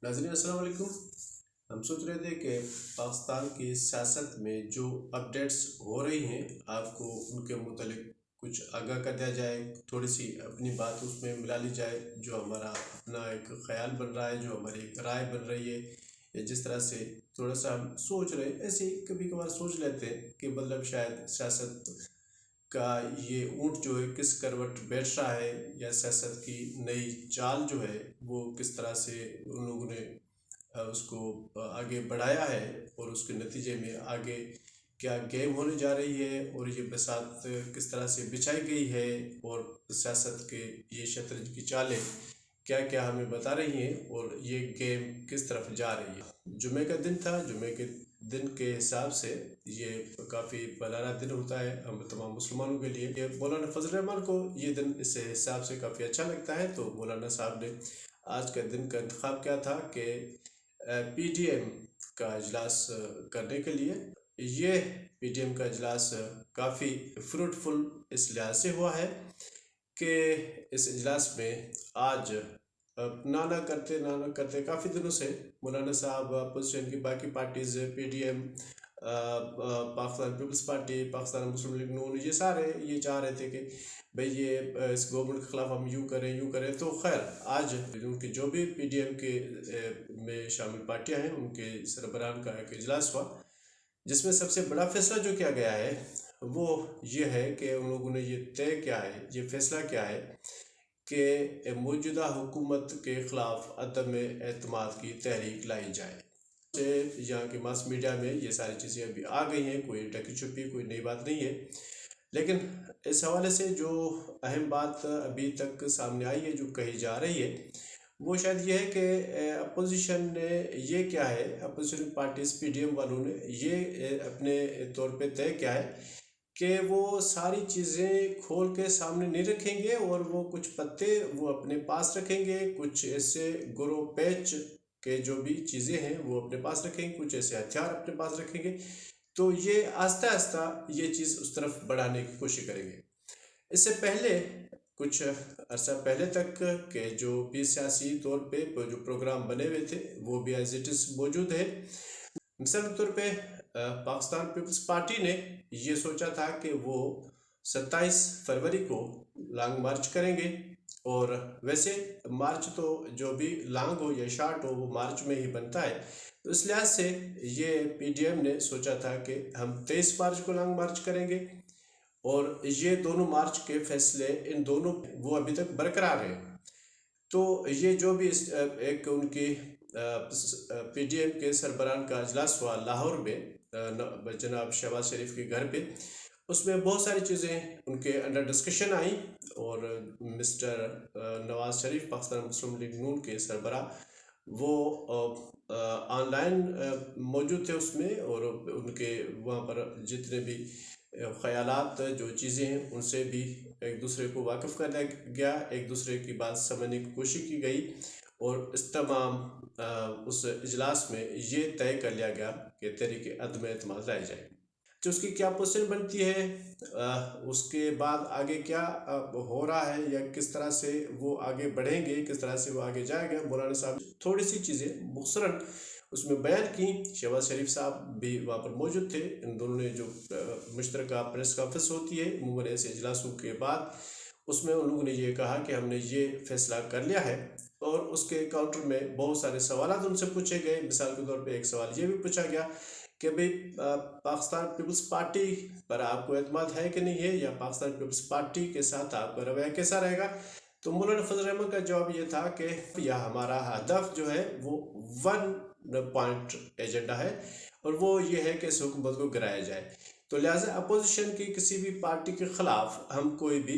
नाज़रीन अस्सलाम वालेकुम। हम सोच रहे थे कि पाकिस्तान की सियासत में जो अपडेट्स हो रही हैं आपको उनके मुतालिक कुछ आगाह कर दिया जाए, थोड़ी सी अपनी बात उसमें मिला ली जाए, जो हमारा अपना एक ख्याल बन रहा है, जो हमारी एक राय बन रही है, या जिस तरह से थोड़ा सा हम सोच रहे हैं, ऐसे ही कभी कभार सोच लेते हैं कि मतलब शायद सियासत का ये ऊँट जो है किस करवट बैठ रहा है, या सियासत की नई चाल जो है वो किस तरह से उन लोगों ने उसको आगे बढ़ाया है, और उसके नतीजे में आगे क्या गेम होने जा रही है, और ये बसात किस तरह से बिछाई गई है, और सियासत के ये शतरंज की चालें क्या क्या हमें बता रही हैं, और ये गेम किस तरफ जा रही है। जुमे का दिन था। जुमे के दिन के हिसाब से ये काफ़ी भलाना दिन होता है हम तमाम मुसलमानों के लिए। ये मौलाना फजल रहमान को ये दिन इस हिसाब से काफ़ी अच्छा लगता है, तो मौलाना साहब ने आज का दिन का इंतखाब किया था कि पीडीएम का इजलास करने के लिए। ये पीडीएम का इजलास काफ़ी फ्रूटफुल इस लिहाज से हुआ है कि इस इजलास में आज नाना करते काफ़ी दिनों से मौलाना साहब अपोजिशन की बाकी parties, PDM, Pakistan People's Party, Pakistan Muslim League Noon, ये सारे ये चाह रहे थे कि भाई ये इस गवर्नमेंट के ख़िलाफ़ हम यूँ करें। तो खैर आज उनके जो भी पीडीएम के में शामिल पार्टियां हैं उनके सरबराहान का एक इजलास हुआ, जिसमें सबसे बड़ा फैसला जो किया गया है वो ये है कि उन लोगों ने ये तय किया है, ये फैसला किया है कि मौजूदा हुकूमत के ख़िलाफ़ अदम एतमाद की तहरीक लाई जाए। यहाँ के मास मीडिया में ये सारी चीज़ें अभी आ गई हैं, कोई ढकी छुपी कोई नई बात नहीं है, लेकिन इस हवाले से जो अहम बात अभी तक सामने आई है, जो कही जा रही है, वो शायद ये है कि अपोजिशन ने ये क्या है, अपोजिशन पार्टीज पीडीएम वालों ने ये अपने तौर पे तय किया है कि वो सारी चीज़ें खोल के सामने नहीं रखेंगे, और वो कुछ पत्ते वो अपने पास रखेंगे, कुछ ऐसे गुरो पैच के जो भी चीज़ें हैं वो अपने पास रखेंगे, कुछ ऐसे हथियार अपने पास रखेंगे। तो ये आस्ता आस्ता ये चीज़ उस तरफ बढ़ाने की कोशिश करेंगे। इससे पहले कुछ अर्सा पहले तक के जो भी सियासी तौर पे जो प्रोग्राम बने हुए थे वो भी एज इट इज़ मौजूद है। मिसाल के तौर पे पाकिस्तान पीपल्स पार्टी ने ये सोचा था कि वो 27 फरवरी को लॉन्ग मार्च करेंगे, और वैसे मार्च तो जो भी लॉन्ग हो या शॉर्ट हो वो मार्च में ही बनता है, तो इस लिहाज से ये पीडीएम ने सोचा था कि हम 23 मार्च को लॉन्ग मार्च करेंगे, और ये दोनों मार्च के फैसले इन दोनों वो अभी तक बरकरार हैं। तो ये जो भी एक उनकी पीडीएम के सरबराहान का इजलास हुआ लाहौर में जनाब शहबाज शरीफ के घर पे, उसमें बहुत सारी चीज़ें उनके अंडर डिस्कशन आई, और mister Nawaz Sharif Pakistan Muslim League नून के सरबराह वो ऑनलाइन मौजूद थे उसमें, और उनके वहाँ पर जितने भी ख़यालात जो चीज़ें हैं उनसे भी एक दूसरे को वाकिफ़ कर दिया गया, एक दूसरे की बात समझने की कोशिश की गई, और इस तमाम उस इजलास में ये तय कर लिया गया कि तहरीक अदम एतमाद लाई जाए। जो उसकी क्या पोजीशन बनती है, उसके बाद आगे क्या हो रहा है, या किस तरह से वो आगे बढ़ेंगे, किस तरह से वो आगे जाएगा, मौलाना साहब थोड़ी सी चीज़ें मुख्तसरन उसमें बयान की। शहबाज शरीफ साहब भी वहाँ पर मौजूद थे। इन दोनों ने जो मुश्तरका प्रेस कॉन्फ्रेंस होती है अमूमन ऐसे इजलासों के बाद, उसमें उन लोगों ने ये कहा कि हमने ये फैसला कर लिया है, और उसके काउंटर में बहुत सारे सवाल उनसे पूछे गए। मिसाल के तौर पे एक सवाल ये भी पूछा गया कि भाई पाकिस्तान पीपल्स पार्टी पर आपको एतमाद है कि नहीं है, या पाकिस्तान पीपल्स पार्टी के साथ आपका रवैया कैसा रहेगा। तो मौलाना फजल रहमान का जवाब ये था कि यह हमारा हदफ जो है वो 1 पॉइंट एजेंडा है, और वो ये है कि इस हुकूमत को गिराया जाए। तो लिहाजा अपोजिशन की किसी भी पार्टी के ख़िलाफ़ हम कोई भी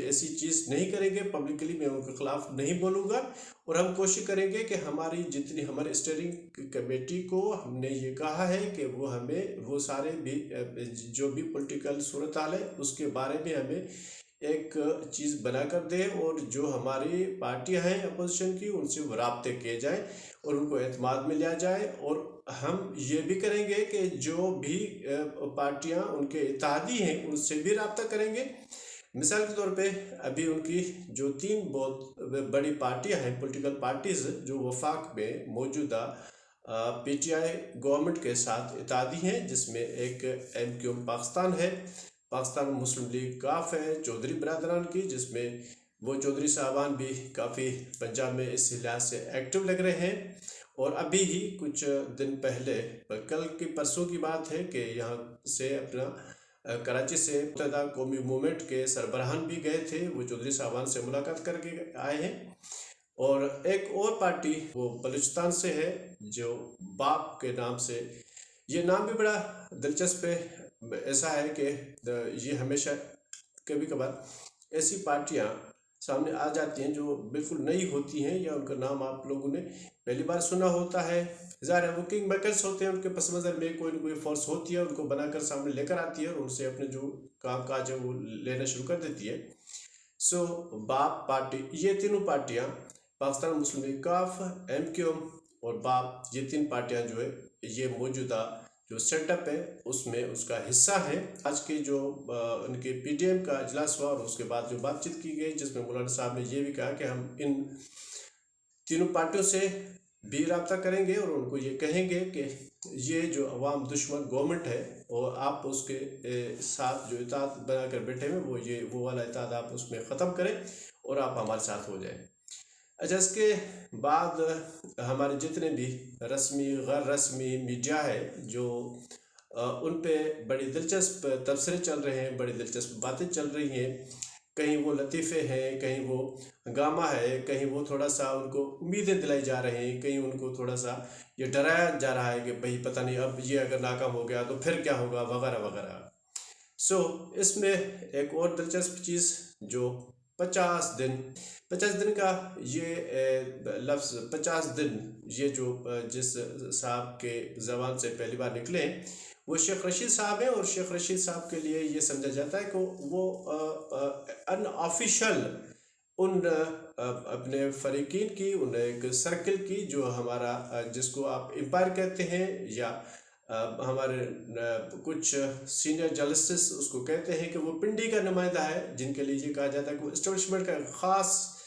ऐसी चीज़ नहीं करेंगे, पब्लिकली मैं उनके ख़िलाफ़ नहीं बोलूँगा, और हम कोशिश करेंगे कि हमारी जितनी हमारे स्टीयरिंग कमेटी को हमने ये कहा है कि वो हमें वो सारे भी जो भी पॉलिटिकल सूरत हाल है उसके बारे में हमें एक चीज़ बनाकर दे, और जो हमारी पार्टियां हैं अपोजिशन की उनसे वो राब्ते किए जाए और उनको एतमाद में लिया जाए। और हम ये भी करेंगे कि जो भी पार्टियां उनके इत्तेहादी हैं उनसे भी राब्ता करेंगे, मिसाल के तौर पे अभी उनकी जो 3 बहुत बड़ी पार्टियां हैं, पॉलिटिकल पार्टीज जो वफाक में मौजूदा पीटीआई गवर्नमेंट के साथ इत्तेहादी हैं, जिसमें एक MQM पाकिस्तान है, पाकिस्तान मुस्लिम लीग काफ है चौधरी बरदरान की, जिसमें वो चौधरी साहबान भी काफ़ी पंजाब में इस लिहाज से एक्टिव लग रहे हैं। और अभी ही कुछ दिन पहले, कल की परसों की बात है कि यहाँ से अपना कराची से मुत्तहदा कौमी मूवमेंट के सरबराहान भी गए थे, वो चौधरी साहबान से मुलाकात करके आए हैं। और एक और पार्टी वो बलूचिस्तान से है जो बाप के नाम से, ये नाम भी बड़ा दिलचस्प है। ऐसा है कि ये हमेशा कभी कभार ऐसी पार्टियां सामने आ जाती हैं जो बिल्कुल नई होती हैं, या उनका नाम आप लोगों ने पहली बार सुना होता है। ज़ाहिर है वो किंग मेकर्स होते हैं, उनके पस मंज़र में कोई ना कोई फोर्स होती है, उनको बनाकर सामने लेकर आती है और उनसे अपने जो काम काज है वो लेना शुरू कर देती है। सो बाप पार्टी, ये तीनों पार्टियां पाकिस्तान मुस्लिम लीग काफ, MQM और बाप, ये 3 पार्टियां जो है ये मौजूदा जो सेटअप है उसमें उसका हिस्सा है। आज के जो उनके PDM का इजलास हुआ और उसके बाद जो बातचीत की गई, जिसमें मौलाना साहब ने ये भी कहा कि हम इन तीनों पार्टियों से भी रब्ता करेंगे और उनको ये कहेंगे कि ये जो अवाम दुश्मन गवर्नमेंट है और आप उसके साथ जो इत्तेहाद बनाकर बैठे हुए वो वाला इत्तेहाद आप उसमें ख़त्म करें और आप हमारे साथ हो जाएं। अच्छा, इसके बाद हमारे जितने भी रस्मी गैर रस्मी मीडिया है जो उन पे बड़ी दिलचस्प तबसरे चल रहे हैं, बड़ी दिलचस्प बातें चल रही हैं। कहीं वो लतीफ़े हैं, कहीं वो हंगामा है, कहीं वो थोड़ा सा उनको उम्मीदें दिलाई जा रही हैं, कहीं उनको थोड़ा सा ये डराया जा रहा है कि भाई पता नहीं अब ये अगर नाकाम हो गया तो फिर क्या होगा, वगैरह वगैरह। सो इसमें एक और दिलचस्प चीज़ जो 50 दिन का ये लफ्ज़ 50 दिन, ये जो जिस साहब के ज़बान से पहली बार निकले वो शेख रशीद साहब हैं। और शेख रशीद साहब के लिए ये समझा जाता है कि वो अनऑफिशियल उन अपने फरीकीन की, उन एक सर्कल की जो हमारा जिसको आप एम्पायर कहते हैं, या हमारे कुछ सीनियर जर्नलिस्ट उसको कहते हैं कि वो पिंडी का नुमाइंदा है, जिनके लिए ये कहा जाता है कि वो इस्टेब्लिशमेंट का ख़ास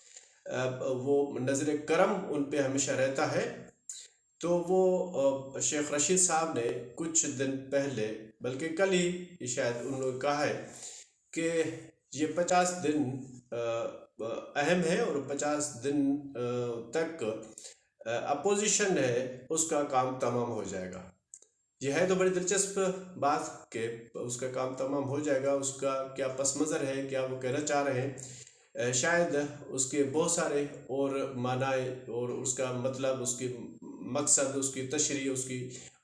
वो नज़र करम उन पे हमेशा रहता है। तो वो शेख रशीद साहब ने कुछ दिन पहले, बल्कि कल ही शायद उन्होंने कहा है कि ये 50 दिन अहम है और 50 दिन तक अपोजिशन है उसका काम तमाम हो जाएगा। यह है तो बड़ी दिलचस्प बात कि उसका काम तमाम हो जाएगा। उसका क्या पस मंज़र है, क्या वो कहना चाह रहे हैं, शायद उसके बहुत सारे और मानाए और उसका मतलब, उसकी मकसद, उसकी तशरीह, उसकी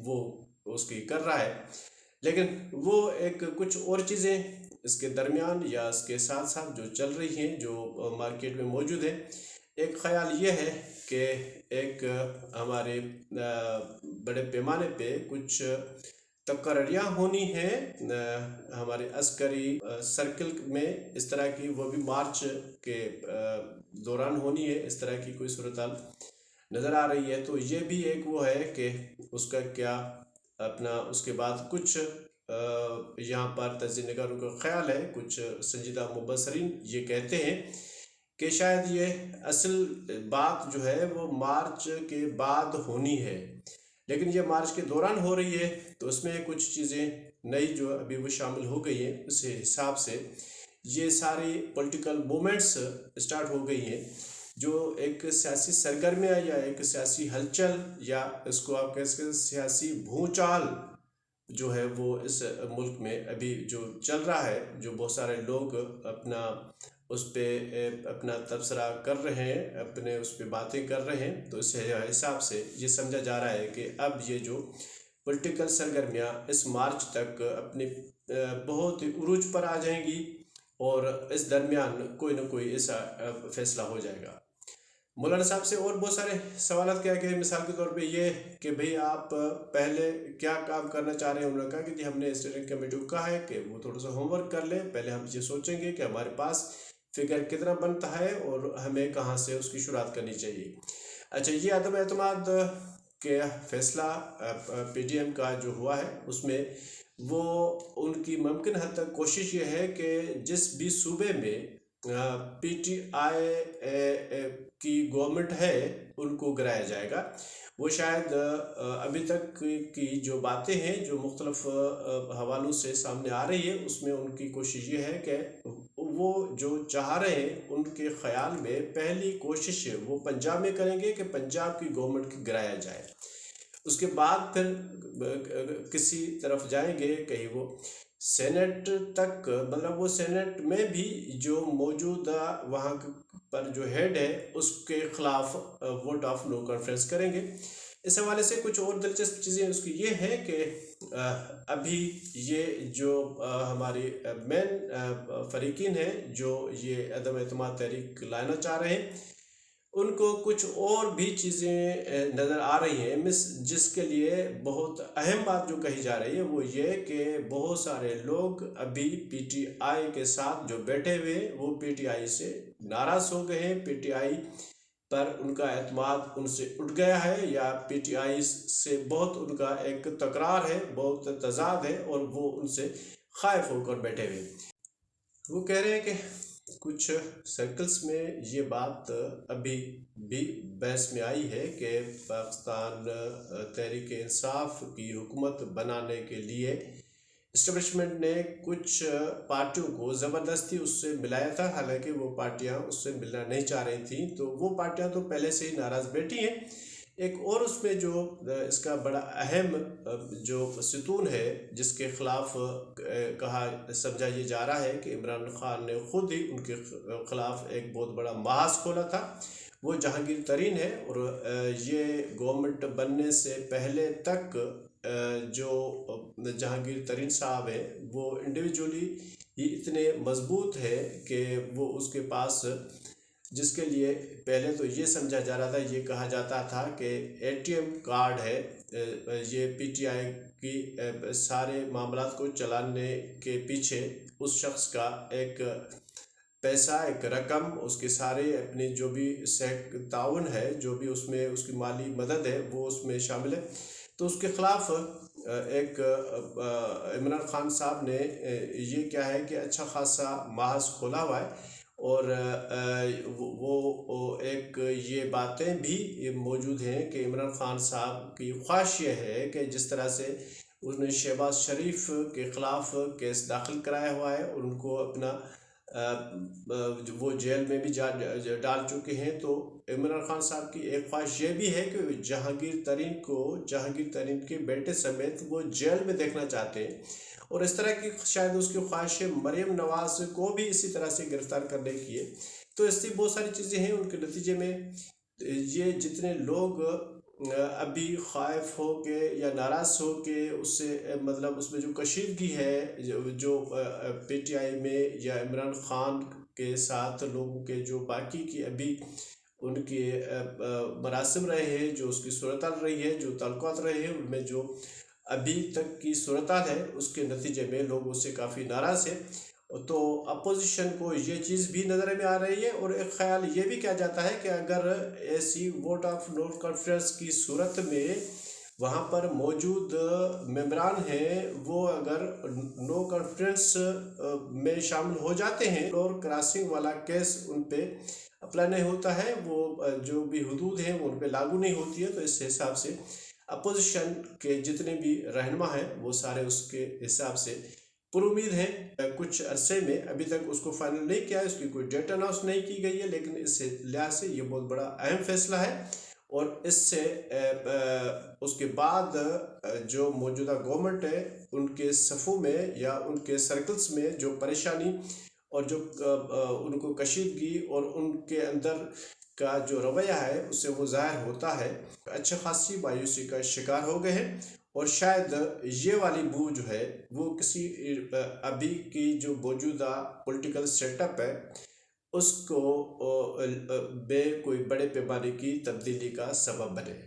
वो उसकी कर रहा है। लेकिन वो एक कुछ और चीज़ें इसके दरमियान या इसके साथ साथ जो चल रही हैं, जो मार्केट में मौजूद है, एक ख़याल ये है कि एक हमारे बड़े पैमाने पे कुछ तकर्रियाँ होनी हैं हमारे अस्करी सर्कल में, इस तरह की, वो भी मार्च के दौरान होनी है, इस तरह की कोई सूरत नज़र आ रही है। तो ये भी एक वो है कि उसका क्या अपना, उसके बाद कुछ यहाँ पर तज्ज़ीह निगारों का ख्याल है, कुछ संजीदा मुबसरीन ये कहते हैं कि शायद ये असल बात जो है वो मार्च के बाद होनी है, लेकिन ये मार्च के दौरान हो रही है। तो उसमें कुछ चीज़ें नई जो अभी वो शामिल हो गई हैं, उस हिसाब से ये सारी पॉलिटिकल मूवमेंट्स स्टार्ट हो गई हैं, जो एक सियासी सरगर्मियाँ या एक सियासी हलचल, या इसको आप कह सकते हैं सियासी भूचाल जो है वो इस मुल्क में अभी जो चल रहा है, जो बहुत सारे लोग अपना उस पर अपना तबसरा कर रहे हैं, अपने उस पर बातें कर रहे हैं। तो इस हिसाब से ये समझा जा रहा है कि अब ये जो पॉलिटिकल सरगर्मियाँ इस मार्च तक अपनी बहुत ही उरूज पर आ जाएंगी और इस दरमियान कोई ना कोई ऐसा फैसला हो जाएगा। मौलाना साहब से और बहुत सारे सवाल क्या गए, मिसाल के तौर पे ये कि भाई आप पहले क्या काम करना चाह रहे हैं। उन्होंने कहा कि जी हमने स्टीयरिंग कमेटी को कहा है कि वो थोड़ा सा होमवर्क कर ले, पहले हम ये सोचेंगे कि हमारे पास फिगर कितना बनता है और हमें कहाँ से उसकी शुरुआत करनी चाहिए। अच्छा, ये अदम एतमाद के फैसला PDM का जो हुआ है उसमें वो उनकी मुमकिन हद तक कोशिश ये है कि जिस भी सूबे में पीटीआई की गवर्नमेंट है उनको गिराया जाएगा। वो शायद अभी तक की जो बातें हैं जो मुख्तलिफ हवालों से सामने आ रही है उसमें उनकी कोशिश ये है कि वो जो चाह रहे हैं उनके ख्याल में पहली कोशिश वो पंजाब में करेंगे कि पंजाब की गवर्नमेंट को गिराया जाए। उसके बाद फिर किसी तरफ जाएंगे, कहीं वो सेनेट तक, मतलब वो सेनेट में भी जो मौजूदा वहाँ पर जो हेड है उसके खिलाफ वोट ऑफ नो कॉन्फ्रेंस करेंगे। इस हवाले से कुछ और दिलचस्प चीज़ें उसकी ये है कि अभी ये जो हमारी मेन फरीकीन है जो ये अदम एतमाद तहरीक लाना चाह रहे हैं उनको कुछ और भी चीज़ें नज़र आ रही हैं मिस, जिसके लिए बहुत अहम बात जो कही जा रही है वो ये कि बहुत सारे लोग अभी पीटीआई के साथ जो बैठे हुए वो पीटीआई से नाराज़ हो गए हैं, पीटीआई पर उनका एतमाद उनसे उठ गया है या पीटीआई से बहुत उनका एक तकरार है, बहुत तजाद है और वो उनसे खाइफ होकर बैठे हुए। वो कह रहे हैं कि कुछ सर्कल्स में ये बात अभी भी बहस में आई है कि पाकिस्तान तहरीक इंसाफ की हुकूमत बनाने के लिए इस्टेब्लिशमेंट ने कुछ पार्टियों को ज़बरदस्ती उससे मिलाया था, हालांकि वो पार्टियां उससे मिलना नहीं चाह रही थी। तो वो पार्टियां तो पहले से ही नाराज़ बैठी हैं। एक और उसमें जो इसका बड़ा अहम जो सतून है जिसके ख़िलाफ़ कहा समझा ये जा रहा है कि इमरान खान ने ख़ुद ही उनके ख़िलाफ़ एक बहुत बड़ा महाज खोला था, वो जहांगीर तरीन है। और ये गवर्नमेंट बनने से पहले तक जो जहांगीर तरीन साहब हैं वो इंडिविजुअली ही इतने मजबूत है कि वो उसके पास, जिसके लिए पहले तो ये समझा जा रहा था, ये कहा जाता था कि एटीएम कार्ड है, ये पीटीआई की सारे मामलात को चलाने के पीछे उस शख्स का एक पैसा, एक रकम, उसके सारे अपने जो भी ताउन है, जो भी उसमें उसकी माली मदद है वो उसमें शामिल है। तो उसके ख़िलाफ़ एक इमरान खान साहब ने ये क्या है कि अच्छा खासा महाज खोला हुआ है और वो एक ये बातें भी मौजूद हैं कि इमरान खान साहब की ख्वाहिश ये है कि जिस तरह से उसने शहबाज शरीफ के ख़िलाफ़ केस दाखिल कराया हुआ है और उनको अपना वो जेल में भी डाल चुके हैं, तो इमरान खान साहब की एक ख्वाहिश ये भी है कि जहांगीर तरीन के बेटे समेत वो जेल में देखना चाहते हैं। और इस तरह की शायद उसकी ख्वाहिश है मरियम नवाज़ को भी इसी तरह से गिरफ्तार करने की है। तो ऐसी बहुत सारी चीज़ें हैं। उनके नतीजे में ये जितने लोग अभी खाइफ हो के या नाराज़ हो के उससे, मतलब उसमें जो कशीदगी है जो पीटीआई में या इमरान खान के साथ लोगों के जो बाकी की अभी उनके मरासिम रहे हैं, जो उसकी सूरत रही है, जो ताल्लुकात रहे हैं, उनमें जो अभी तक की सूरत है उसके नतीजे में लोग उससे काफ़ी नाराज़ हैं। तो अपोजिशन को ये चीज़ भी नज़र में आ रही है और एक ख्याल ये भी किया जाता है कि अगर ऐसी वोट ऑफ नो कॉन्फ्रेंस की सूरत में वहाँ पर मौजूद मेंबरान हैं वो अगर नो कॉन्फ्रेंस में शामिल हो जाते हैं और क्रॉसिंग वाला केस उन पे अप्लाई नहीं होता है, वो जो भी हुदूद हैं वो उन पे लागू नहीं होती है। तो इस हिसाब से अपोजिशन के जितने भी रहनुमा हैं वो सारे उसके हिसाब से पुरुमीद हैं कुछ अरसे में। अभी तक उसको फाइनल नहीं किया है, उसकी कोई डेट अनाउंस नहीं की गई है, लेकिन इस लिहाज से ये बहुत बड़ा अहम फैसला है। और इससे उसके बाद जो मौजूदा गवर्नमेंट है उनके सफ़ों में या उनके सर्कल्स में जो परेशानी और जो उनको कशीदगी और उनके अंदर का जो रवैया है उससे वो ज़ाहिर होता है, अच्छी खासी मायूसी का शिकार हो गए हैं। और शायद ये वाली बू जो है वो किसी अभी की जो मौजूदा पॉलिटिकल सेटअप है उसको कोई बड़े पैमाने की तब्दीली का सबब बने।